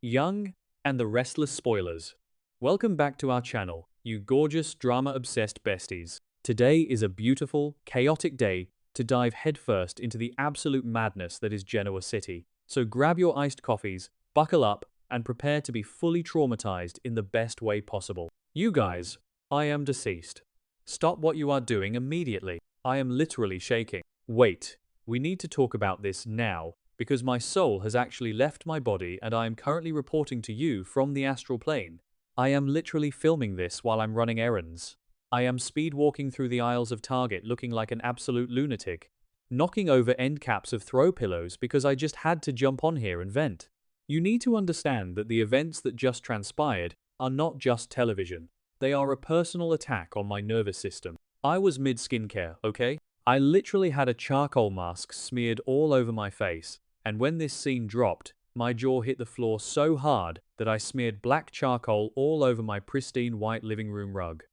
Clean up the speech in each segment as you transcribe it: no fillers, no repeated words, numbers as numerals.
Young and the Restless Spoilers. Welcome back to our channel, you gorgeous drama-obsessed besties. Today is a beautiful, chaotic day to dive headfirst into the absolute madness that is Genoa City. So grab your iced coffees, buckle up, and prepare to be fully traumatized in the best way possible. You guys, I am deceased. Stop what you are doing immediately. I am literally shaking. Wait, we need to talk about this now, because my soul has actually left my body and I am currently reporting to you from the astral plane. I am literally filming this while I'm running errands. I am speed walking through the aisles of Target looking like an absolute lunatic, knocking over end caps of throw pillows because I just had to jump on here and vent. You need to understand that the events that just transpired are not just television. They are a personal attack on my nervous system. I was mid-skincare, okay? I literally had a charcoal mask smeared all over my face, and when this scene dropped, my jaw hit the floor so hard that I smeared black charcoal all over my pristine white living room rug.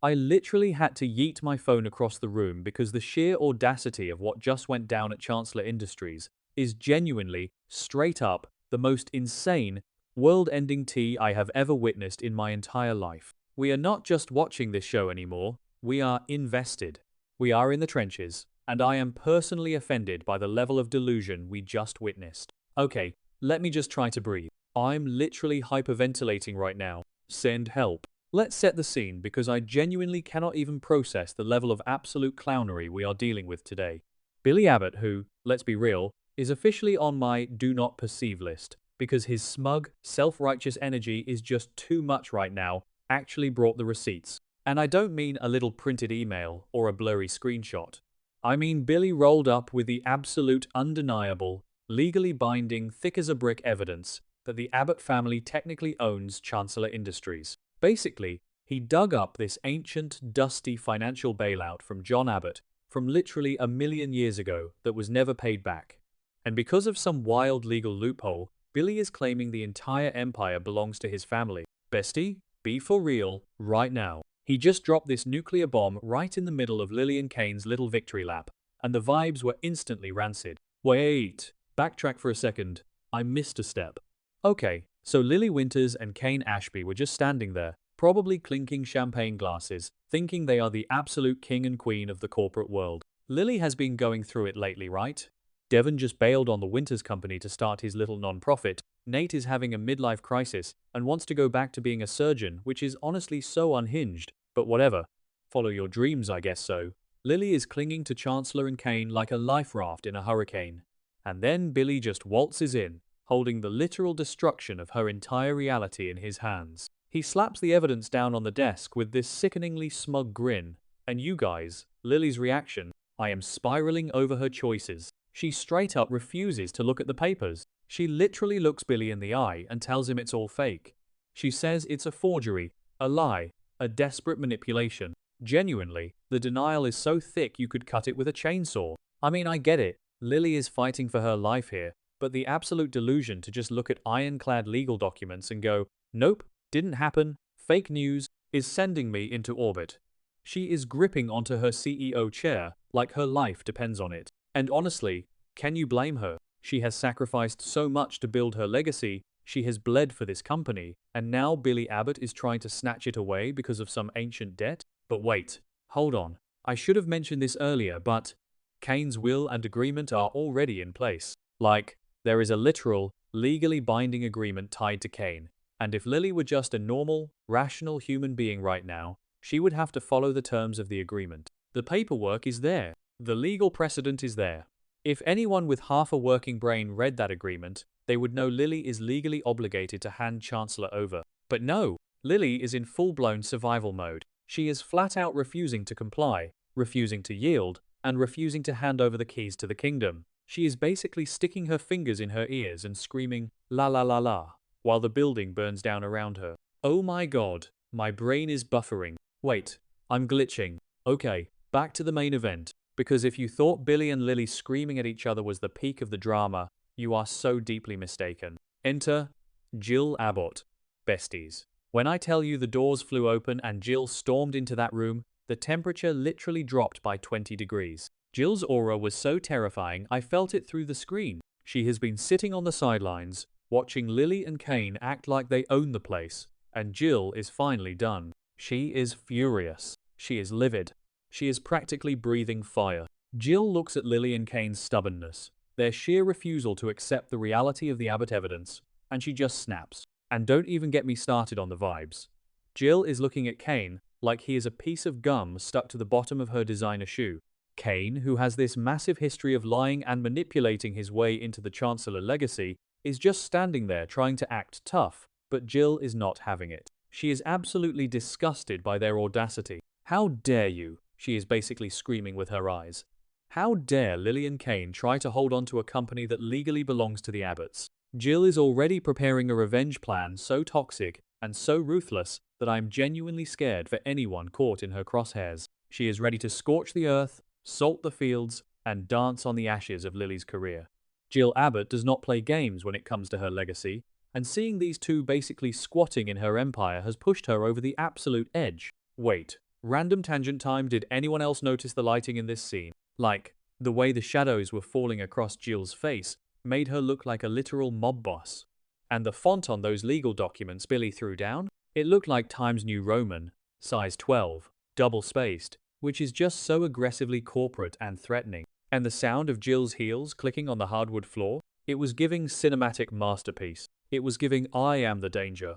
I literally had to yeet my phone across the room because the sheer audacity of what just went down at Chancellor Industries is genuinely, straight up, the most insane, world-ending tea I have ever witnessed in my entire life. We are not just watching this show anymore, we are invested. We are in the trenches, and I am personally offended by the level of delusion we just witnessed. Okay, let me just try to breathe. I'm literally hyperventilating right now. Send help. Let's set the scene because I genuinely cannot even process the level of absolute clownery we are dealing with today. Billy Abbott, who, let's be real, is officially on my do not perceive list because his smug, self-righteous energy is just too much right now, actually brought the receipts. And I don't mean a little printed email or a blurry screenshot. I mean Billy rolled up with the absolute undeniable, legally binding, thick as a brick evidence that the Abbott family technically owns Chancellor Industries. Basically, he dug up this ancient, dusty financial bailout from John Abbott from literally a million years ago that was never paid back. And because of some wild legal loophole, Billy is claiming the entire empire belongs to his family. Bestie, be for real, right now. He just dropped this nuclear bomb right in the middle of Lily and Kane's little victory lap, and the vibes were instantly rancid. Wait, backtrack for a second. I missed a step. Okay, so Lily Winters and Kane Ashby were just standing there, probably clinking champagne glasses, thinking they are the absolute king and queen of the corporate world. Lily has been going through it lately, right? Devon just bailed on the Winters company to start his little non-profit. Nate is having a midlife crisis and wants to go back to being a surgeon, which is honestly so unhinged. But whatever. Follow your dreams, I guess so. Lily is clinging to Chancellor and Kane like a life raft in a hurricane. And then Billy just waltzes in, holding the literal destruction of her entire reality in his hands. He slaps the evidence down on the desk with this sickeningly smug grin. And you guys, Lily's reaction, I am spiraling over her choices. She straight up refuses to look at the papers. She literally looks Billy in the eye and tells him it's all fake. She says it's a forgery, a lie, a desperate manipulation. Genuinely, the denial is so thick you could cut it with a chainsaw. I mean, I get it. Lily is fighting for her life here, but the absolute delusion to just look at ironclad legal documents and go, nope, didn't happen, fake news, is sending me into orbit. She is gripping onto her CEO chair like her life depends on it. And honestly, can you blame her? She has sacrificed so much to build her legacy. She has bled for this company, and now Billy Abbott is trying to snatch it away because of some ancient debt? But wait, hold on. I should have mentioned this earlier, but Kane's will and agreement are already in place. Like, there is a literal, legally binding agreement tied to Kane. And if Lily were just a normal, rational human being right now, she would have to follow the terms of the agreement. The paperwork is there. The legal precedent is there. If anyone with half a working brain read that agreement, they would know Lily is legally obligated to hand Chancellor over. But no, Lily is in full-blown survival mode. She is flat out refusing to comply, refusing to yield, and refusing to hand over the keys to the kingdom. She is basically sticking her fingers in her ears and screaming, la la la la, while the building burns down around her. Oh my god, my brain is buffering. Wait, I'm glitching. Okay, back to the main event. Because if you thought Billy and Lily screaming at each other was the peak of the drama, you are so deeply mistaken. Enter Jill Abbott. Besties. When I tell you the doors flew open and Jill stormed into that room, the temperature literally dropped by 20 degrees. Jill's aura was so terrifying I felt it through the screen. She has been sitting on the sidelines, watching Lily and Kane act like they own the place, and Jill is finally done. She is furious. She is livid. She is practically breathing fire. Jill looks at Lily and Kane's stubbornness, their sheer refusal to accept the reality of the Abbott evidence, and she just snaps. And don't even get me started on the vibes. Jill is looking at Kane like he is a piece of gum stuck to the bottom of her designer shoe. Kane, who has this massive history of lying and manipulating his way into the Chancellor legacy, is just standing there trying to act tough, but Jill is not having it. She is absolutely disgusted by their audacity. How dare you? She is basically screaming with her eyes. How dare Lily and Kane try to hold on to a company that legally belongs to the Abbotts? Jill is already preparing a revenge plan so toxic and so ruthless that I am genuinely scared for anyone caught in her crosshairs. She is ready to scorch the earth, salt the fields, and dance on the ashes of Lily's career. Jill Abbott does not play games when it comes to her legacy, and seeing these two basically squatting in her empire has pushed her over the absolute edge. Wait, random tangent time, did anyone else notice the lighting in this scene? Like, the way the shadows were falling across Jill's face made her look like a literal mob boss. And the font on those legal documents Billy threw down? It looked like Times New Roman, size 12, double-spaced, which is just so aggressively corporate and threatening. And the sound of Jill's heels clicking on the hardwood floor? It was giving cinematic masterpiece. It was giving I am the danger.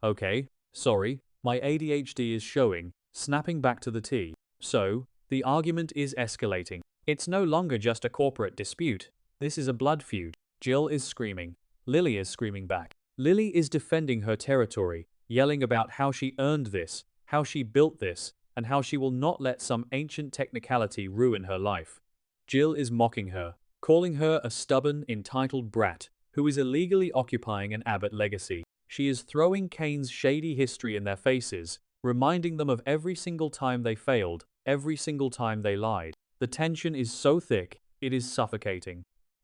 Okay, sorry, my ADHD is showing, snapping back to the T. So, the argument is escalating. It's no longer just a corporate dispute. This is a blood feud. Jill is screaming. Lily is screaming back. Lily is defending her territory, yelling about how she earned this, how she built this, and how she will not let some ancient technicality ruin her life. Jill is mocking her, calling her a stubborn, entitled brat who is illegally occupying an Abbott legacy. She is throwing Kane's shady history in their faces, reminding them of every single time they failed, every single time they lied. The tension is so thick, it is suffocating.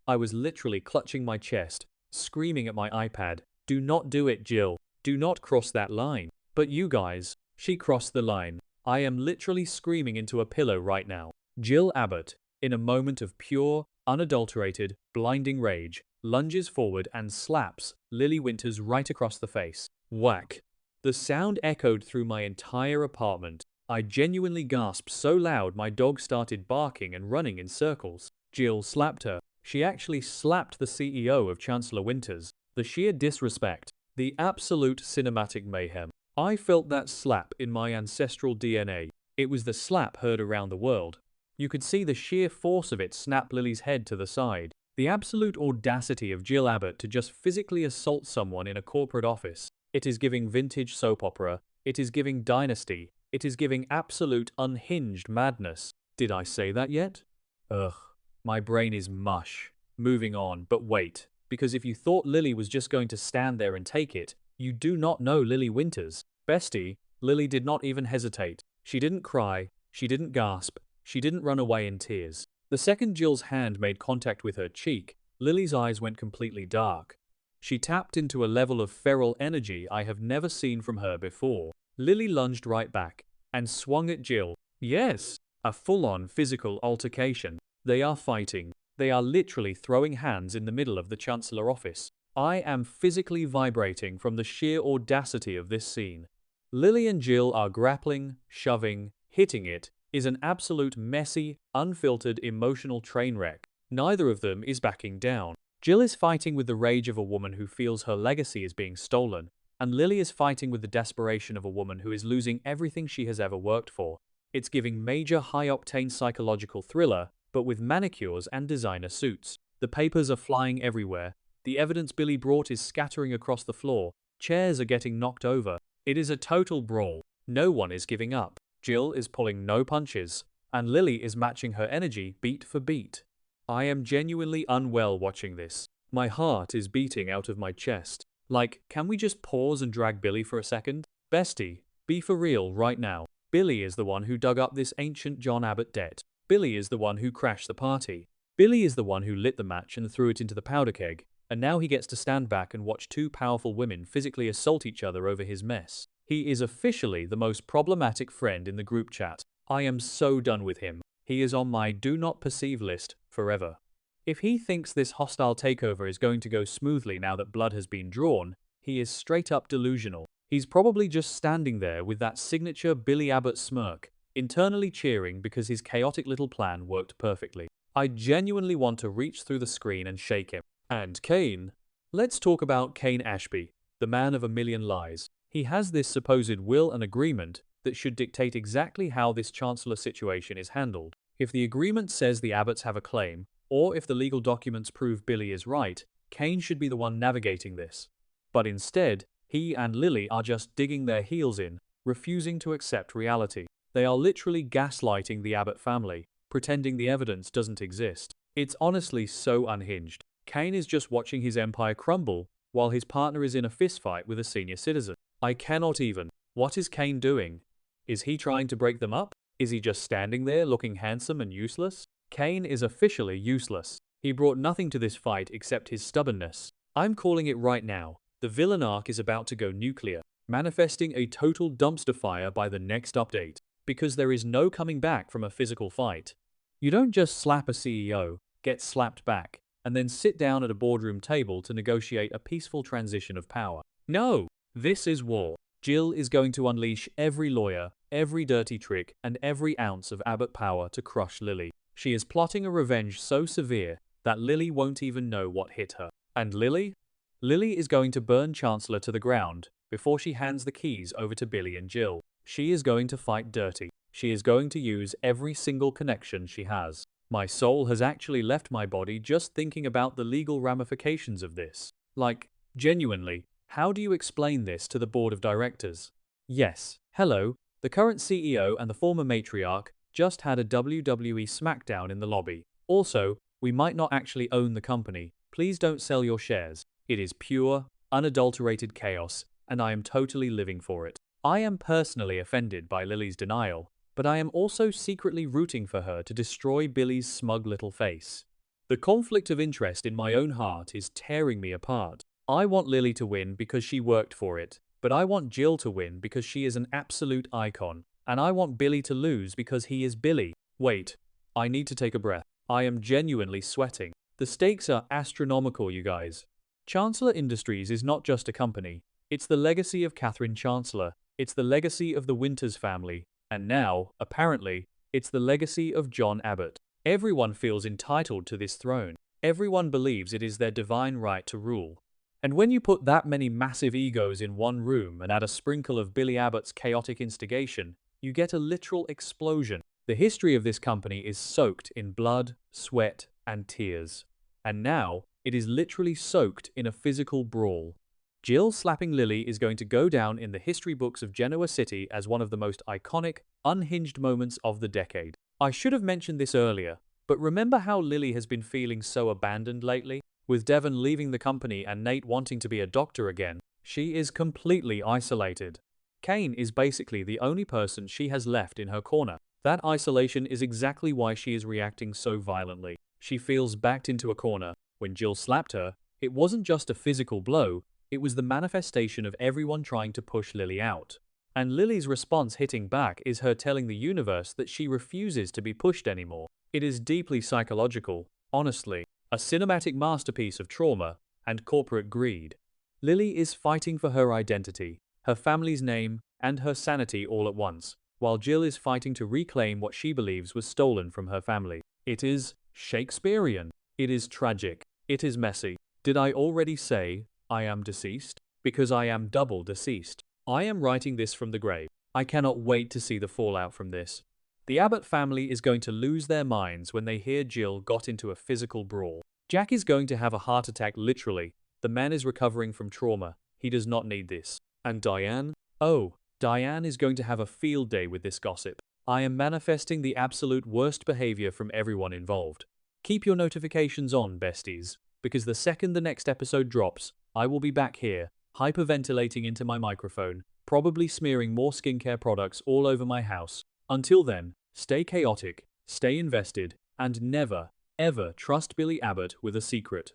I was literally clutching my chest, screaming at my iPad, "Do not do it, Jill. Do not cross that line." But you guys, she crossed the line. I am literally screaming into a pillow right now. Jill Abbott, in a moment of pure, unadulterated, blinding rage, lunges forward and slaps Lily Winters right across the face. Whack! The sound echoed through my entire apartment. I genuinely gasped so loud my dog started barking and running in circles. Jill slapped her. She actually slapped the CEO of Chancellor Winters. The sheer disrespect. The absolute cinematic mayhem. I felt that slap in my ancestral DNA. It was the slap heard around the world. You could see the sheer force of it snap Lily's head to the side. The absolute audacity of Jill Abbott to just physically assault someone in a corporate office. It is giving vintage soap opera. It is giving Dynasty. It is giving absolute unhinged madness. Did I say that yet? Ugh, my brain is mush. Moving on, but wait. Because if you thought Lily was just going to stand there and take it, you do not know Lily Winters. Bestie, Lily did not even hesitate. She didn't cry. She didn't gasp. She didn't run away in tears. The second Jill's hand made contact with her cheek, Lily's eyes went completely dark. She tapped into a level of feral energy I have never seen from her before. Lily lunged right back and swung at Jill. Yes, a full-on physical altercation. They are fighting. They are literally throwing hands in the middle of the Chancellor office. I am physically vibrating from the sheer audacity of this scene. Lily and Jill are grappling, shoving, hitting it. Is an absolute messy, unfiltered, emotional train wreck. Neither of them is backing down. Jill is fighting with the rage of a woman who feels her legacy is being stolen, and Lily is fighting with the desperation of a woman who is losing everything she has ever worked for. It's giving major high-octane psychological thriller, but with manicures and designer suits. The papers are flying everywhere. The evidence Billy brought is scattering across the floor. Chairs are getting knocked over. It is a total brawl. No one is giving up. Jill is pulling no punches, and Lily is matching her energy beat for beat. I am genuinely unwell watching this. My heart is beating out of my chest. Like, can we just pause and drag Billy for a second? Bestie, be for real right now. Billy is the one who dug up this ancient John Abbott debt. Billy is the one who crashed the party. Billy is the one who lit the match and threw it into the powder keg, and now he gets to stand back and watch two powerful women physically assault each other over his mess. He is officially the most problematic friend in the group chat. I am so done with him. He is on my do not perceive list forever. If he thinks this hostile takeover is going to go smoothly now that blood has been drawn, he is straight up delusional. He's probably just standing there with that signature Billy Abbott smirk, internally cheering because his chaotic little plan worked perfectly. I genuinely want to reach through the screen and shake him. And Kane. Let's talk about Kane Ashby, the man of a million lies. He has this supposed will and agreement that should dictate exactly how this Chancellor situation is handled. If the agreement says the Abbotts have a claim, or if the legal documents prove Billy is right, Kane should be the one navigating this. But instead, he and Lily are just digging their heels in, refusing to accept reality. They are literally gaslighting the Abbott family, pretending the evidence doesn't exist. It's honestly so unhinged. Kane is just watching his empire crumble, while his partner is in a fistfight with a senior citizen. I cannot even. What is Kane doing? Is he trying to break them up? Is he just standing there looking handsome and useless? Kane is officially useless. He brought nothing to this fight except his stubbornness. I'm calling it right now. The villain arc is about to go nuclear, manifesting a total dumpster fire by the next update, because there is no coming back from a physical fight. You don't just slap a CEO, get slapped back, and then sit down at a boardroom table to negotiate a peaceful transition of power. No! This is war. Jill is going to unleash every lawyer, every dirty trick, and every ounce of Abbott power to crush Lily. She is plotting a revenge so severe that Lily won't even know what hit her. And Lily? Lily is going to burn Chancellor to the ground before she hands the keys over to Billy and Jill. She is going to fight dirty. She is going to use every single connection she has. My soul has actually left my body just thinking about the legal ramifications of this. Like, genuinely, how do you explain this to the board of directors? Yes, hello, the current CEO and the former matriarch just had a WWE SmackDown in the lobby. Also, we might not actually own the company. Please don't sell your shares. It is pure, unadulterated chaos, and I am totally living for it. I am personally offended by Lily's denial, but I am also secretly rooting for her to destroy Billy's smug little face. The conflict of interest in my own heart is tearing me apart. I want Lily to win because she worked for it, but I want Jill to win because she is an absolute icon, and I want Billy to lose because he is Billy. Wait, I need to take a breath. I am genuinely sweating. The stakes are astronomical, you guys. Chancellor Industries is not just a company. It's the legacy of Catherine Chancellor. It's the legacy of the Winters family. And now, apparently, it's the legacy of John Abbott. Everyone feels entitled to this throne. Everyone believes it is their divine right to rule. And when you put that many massive egos in one room and add a sprinkle of Billy Abbott's chaotic instigation, you get a literal explosion. The history of this company is soaked in blood, sweat, and tears. And now, it is literally soaked in a physical brawl. Jill slapping Lily is going to go down in the history books of Genoa City as one of the most iconic, unhinged moments of the decade. I should have mentioned this earlier, but remember how Lily has been feeling so abandoned lately? With Devon leaving the company and Nate wanting to be a doctor again, she is completely isolated. Kane is basically the only person she has left in her corner. That isolation is exactly why she is reacting so violently. She feels backed into a corner. When Jill slapped her, it wasn't just a physical blow, it was the manifestation of everyone trying to push Lily out. And Lily's response hitting back is her telling the universe that she refuses to be pushed anymore. It is deeply psychological, honestly, a cinematic masterpiece of trauma and corporate greed. Lily is fighting for her identity, her family's name, and her sanity all at once, while Jill is fighting to reclaim what she believes was stolen from her family. It is Shakespearean. It is tragic. It is messy. Did I already say I am deceased? Because I am double deceased. I am writing this from the grave. I cannot wait to see the fallout from this. The Abbott family is going to lose their minds when they hear Jill got into a physical brawl. Jack is going to have a heart attack literally. The man is recovering from trauma. He does not need this. And Diane? Oh, Diane is going to have a field day with this gossip. I am manifesting the absolute worst behavior from everyone involved. Keep your notifications on, besties, because the second the next episode drops, I will be back here, hyperventilating into my microphone, probably smearing more skincare products all over my house. Until then, stay chaotic, stay invested, and never, ever trust Billy Abbott with a secret.